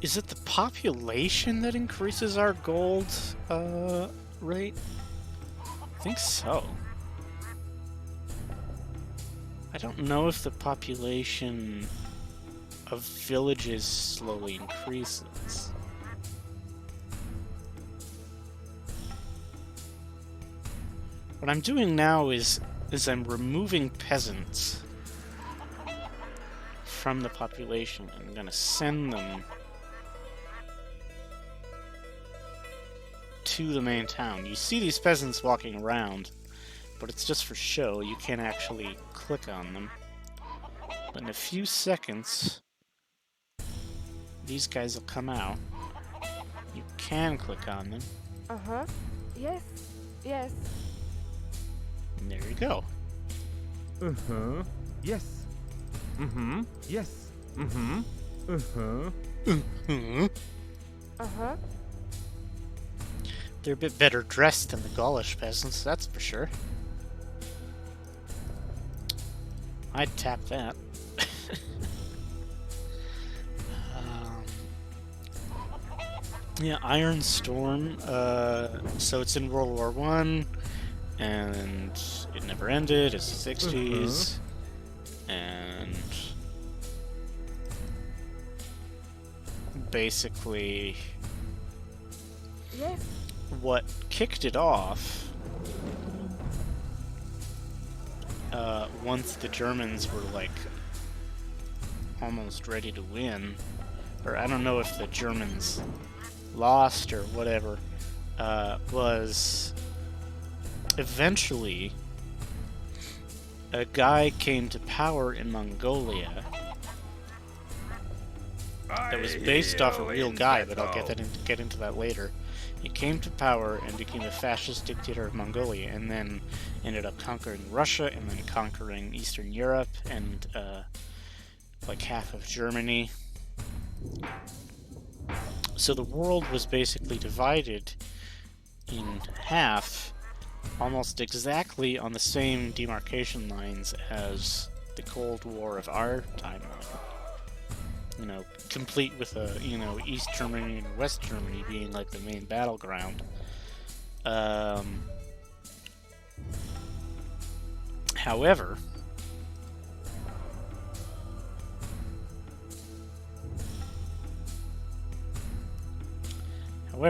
Is it the population that increases our gold rate? I think so. I don't know if the population of villages slowly increases. What I'm doing now is I'm removing peasants from the population. I'm gonna send them to the main town. You see these peasants walking around, but it's just for show. You can't actually click on them. But in a few seconds, these guys will come out. You can click on them. Uh-huh. Yes. Yes. And there you go. Uh-huh. Yes. Mm-hmm. Yes. Mm-hmm. Uh-huh. Uh-huh. They're a bit better dressed than the Gaulish peasants, that's for sure. I'd tap that. Yeah, Iron Storm. So it's in World War I, and it never ended. It's the 60s, and basically, Yes. what kicked it off, once the Germans were like almost ready to win, or I don't know if the Germans lost or whatever, was eventually a guy came to power in Mongolia that was based off a real guy, but I'll get into that later. He came to power and became a fascist dictator of Mongolia, and then ended up conquering Russia, and then conquering Eastern Europe, and like half of Germany. So the world was basically divided in half, almost exactly on the same demarcation lines as the Cold War of our timeline. You know, complete with a, you know, East Germany and West Germany being like the main battleground. However,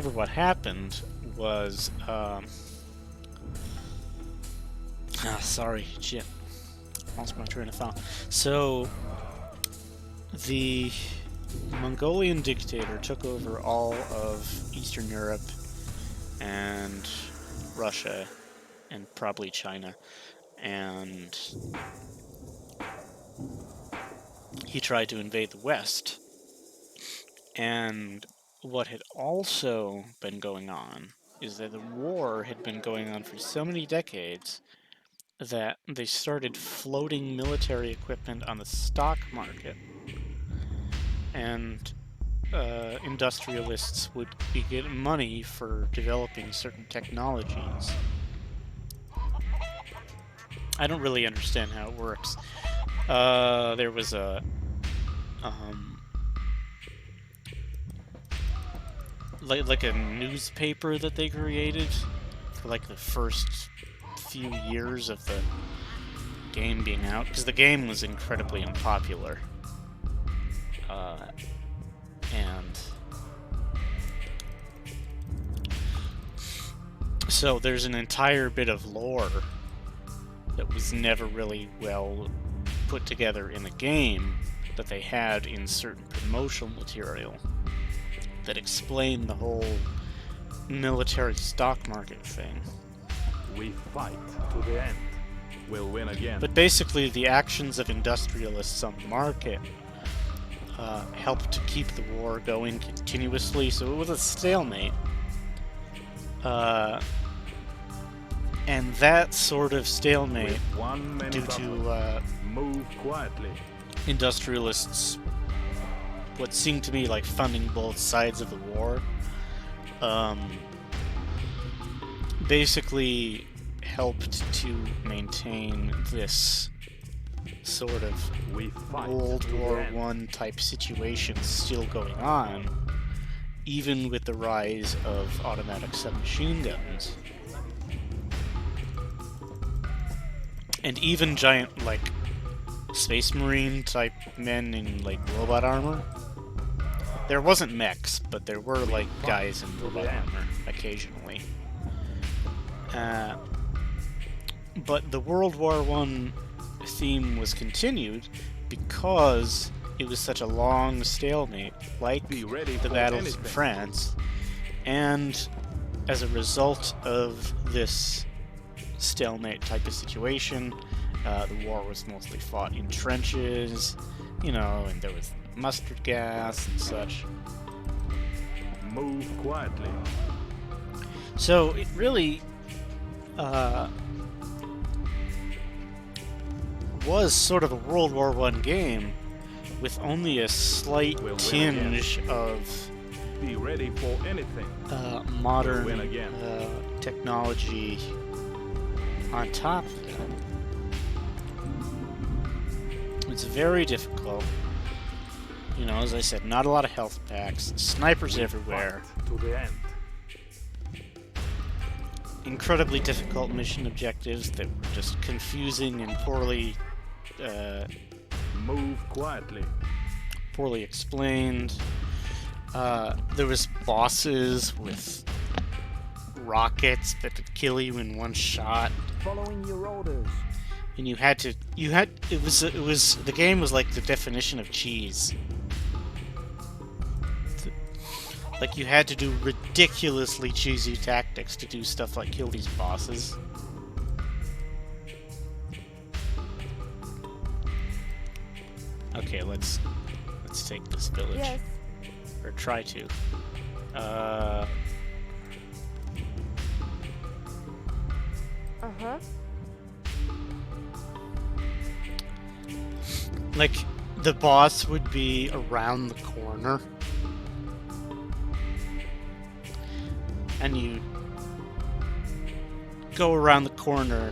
what happened was, sorry, shit, lost my train of thought. So, the Mongolian dictator took over all of Eastern Europe and Russia and probably China, and he tried to invade the West. And what had also been going on is that the war had been going on for so many decades that they started floating military equipment on the stock market, and industrialists would be getting money for developing certain technologies. I don't really understand how it works. There was a like a newspaper that they created for like the first few years of the game being out, because the game was incredibly unpopular. And so there's an entire bit of lore that was never really well put together in the game that they had in certain promotional material that explained the whole military stock market thing. We fight to the end. We'll win again. But basically, the actions of industrialists on the market helped to keep the war going continuously, so it was a stalemate. And that sort of stalemate, due to move quietly. Industrialists, what seemed to be like funding both sides of the war, basically helped to maintain this sort of World War I type situation still going on. even with the rise of automatic submachine guns. And even giant, like, Space Marine type men in, like, robot armor. There wasn't mechs, but there were, like, guys in robot armor occasionally. But the World War I theme was continued because it was such a long stalemate, like the battles in France, and as a result of this stalemate type of situation, the war was mostly fought in trenches, you know, and there was mustard gas and such. Move quietly. So it really was sort of a World War I game with only a slight tinge of Be ready for anything. modern We'll win again. technology on top of it. It's very difficult. You know, as I said, not a lot of health packs, snipers everywhere. Fight to the end. Incredibly difficult mission objectives that were just confusing and poorly Move quietly. explained. There was bosses with rockets that could kill you in one shot, Following your orders. and the game was like the definition of cheese. Like, you had to do ridiculously cheesy tactics to do stuff like kill these bosses. Okay, let's take this village. Yes. Or try to. Uh-huh. Like, the boss would be around the corner. And you go around the corner,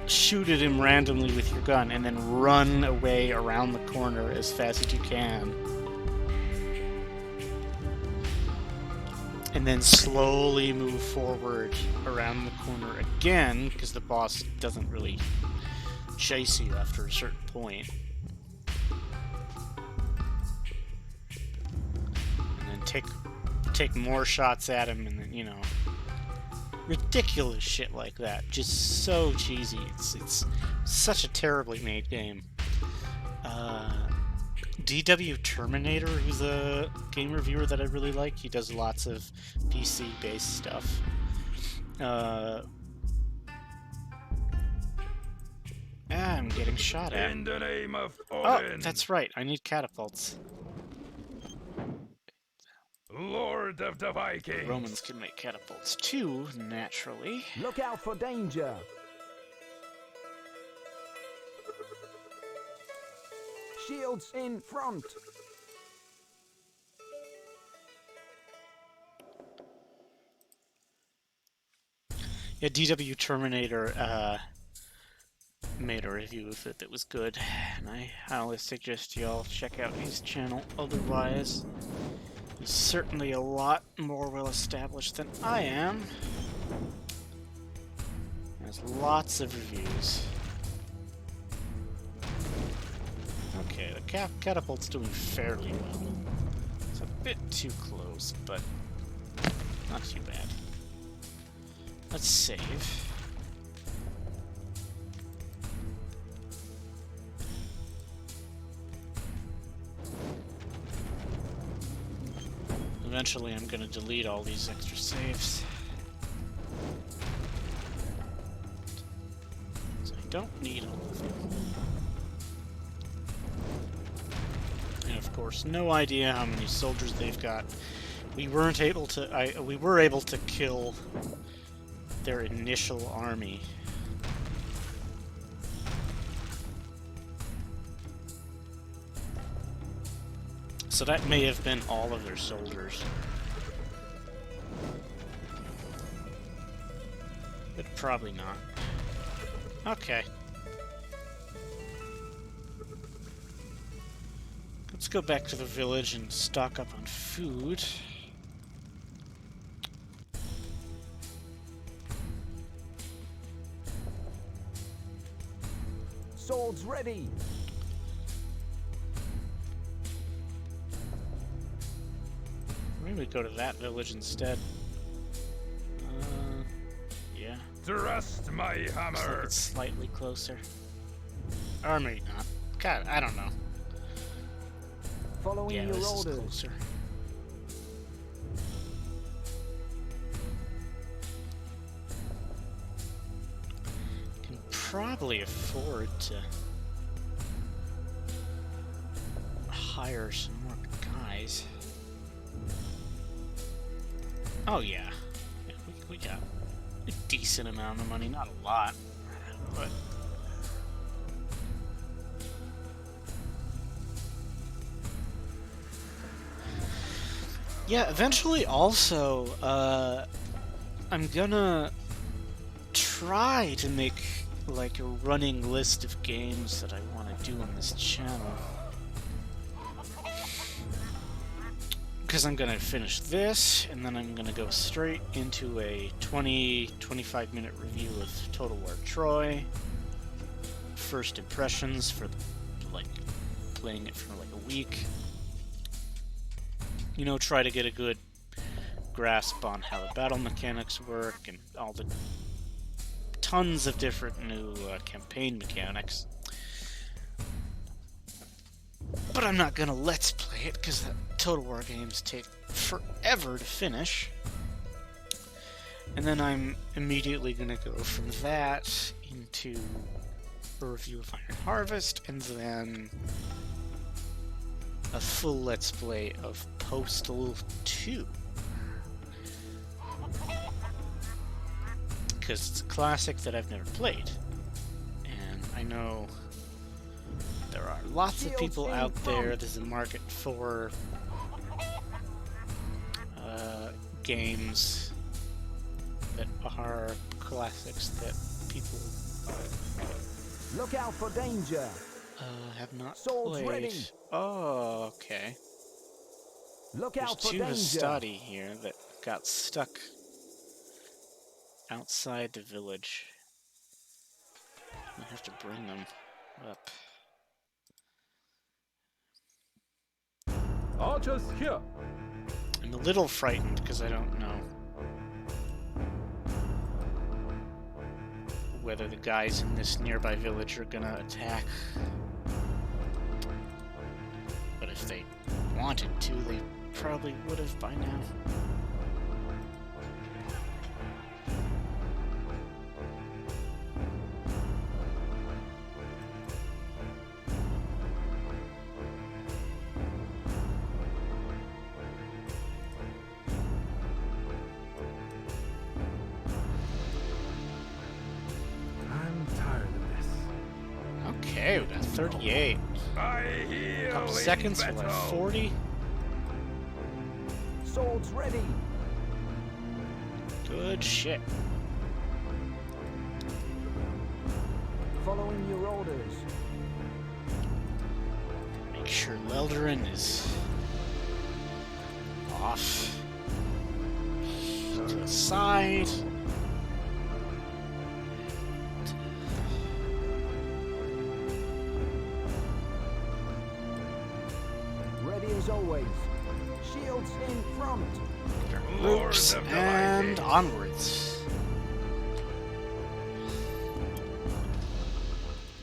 shoot at him randomly with your gun, and then run away around the corner as fast as you can. And then slowly move forward around the corner again, because the boss doesn't really chase you after a certain point. And then take more shots at him, and then, you know, ridiculous shit like that. Just so cheesy. It's such a terribly made game. DW Terminator, who's a game reviewer that I really like, he does lots of PC-based stuff. I'm getting shot at. In the name of Oh, Odin, that's right. I need catapults. Lord of the Vikings. Romans can make catapults too, naturally. Look out for danger. Shields in front. Yeah, DW Terminator made a review of it that was good, and I highly suggest y'all check out his channel. Otherwise, he's certainly a lot more well established than I am. There's lots of reviews. Okay, the catapult's doing fairly well. It's a bit too close, but not too bad. Let's save. Eventually I'm gonna delete all these extra saves. So I don't need all of them. And of course, no idea how many soldiers they've got. We weren't able to we were able to kill their initial army. So that may have been all of their soldiers. But probably not. Okay. Let's go back to the village and stock up on food. Swords ready. Maybe we go to that village instead. Yeah. Thrust my Looks like hammer. it's slightly closer. Or maybe not. God, I don't know. Following Yeah, your this is orders. closer. Can probably afford to hire some more guys. Oh yeah, yeah we got a decent amount of money, not a lot, but yeah. Eventually, also, I'm gonna try to make like a running list of games that I want to do on this channel. Because I'm going to finish this, and then I'm going to go straight into a 20-25 minute review of Total War Troy. First impressions for, like, playing it for like a week. You know, try to get a good grasp on how the battle mechanics work, and all the tons of different new campaign mechanics. But I'm not gonna let's play it, because Total War games take forever to finish. And then I'm immediately gonna go from that into a review of Iron Harvest, and then a full let's play of Postal 2. Because it's a classic that I've never played. And I know there are lots of people out there. There's a market for games that are classics that people Look out for danger. have not Swords played. ready. Oh, okay. Look There's out for two danger. Hastati here that got stuck outside the village. I have to bring them up. Archers here. I'm a little frightened because I don't know whether the guys in this nearby village are gonna attack. But if they wanted to, they probably would have by now. I'm tired of this. Okay, we got 38. I A heal couple in seconds, we'll battle. have 40. Swords ready. Good shit. Following your orders. Make sure Leldarin is off to the side. Ready as always. Shields in front. Oops, Lords of the and Vikings. onwards.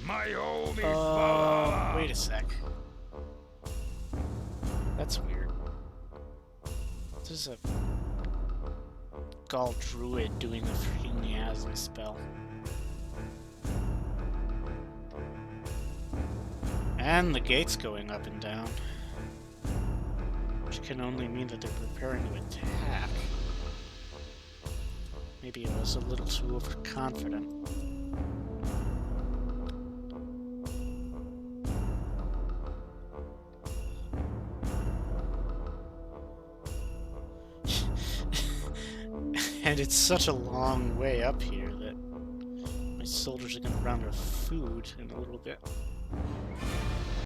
My home is Valhalla. Wait a sec. That's weird. This is a Gaul druid doing a freaking miasma spell. And the gate's going up and down. Which can only mean that they're preparing to attack. Maybe I was a little too overconfident. And it's such a long way up here that my soldiers are gonna run out of food in a little bit.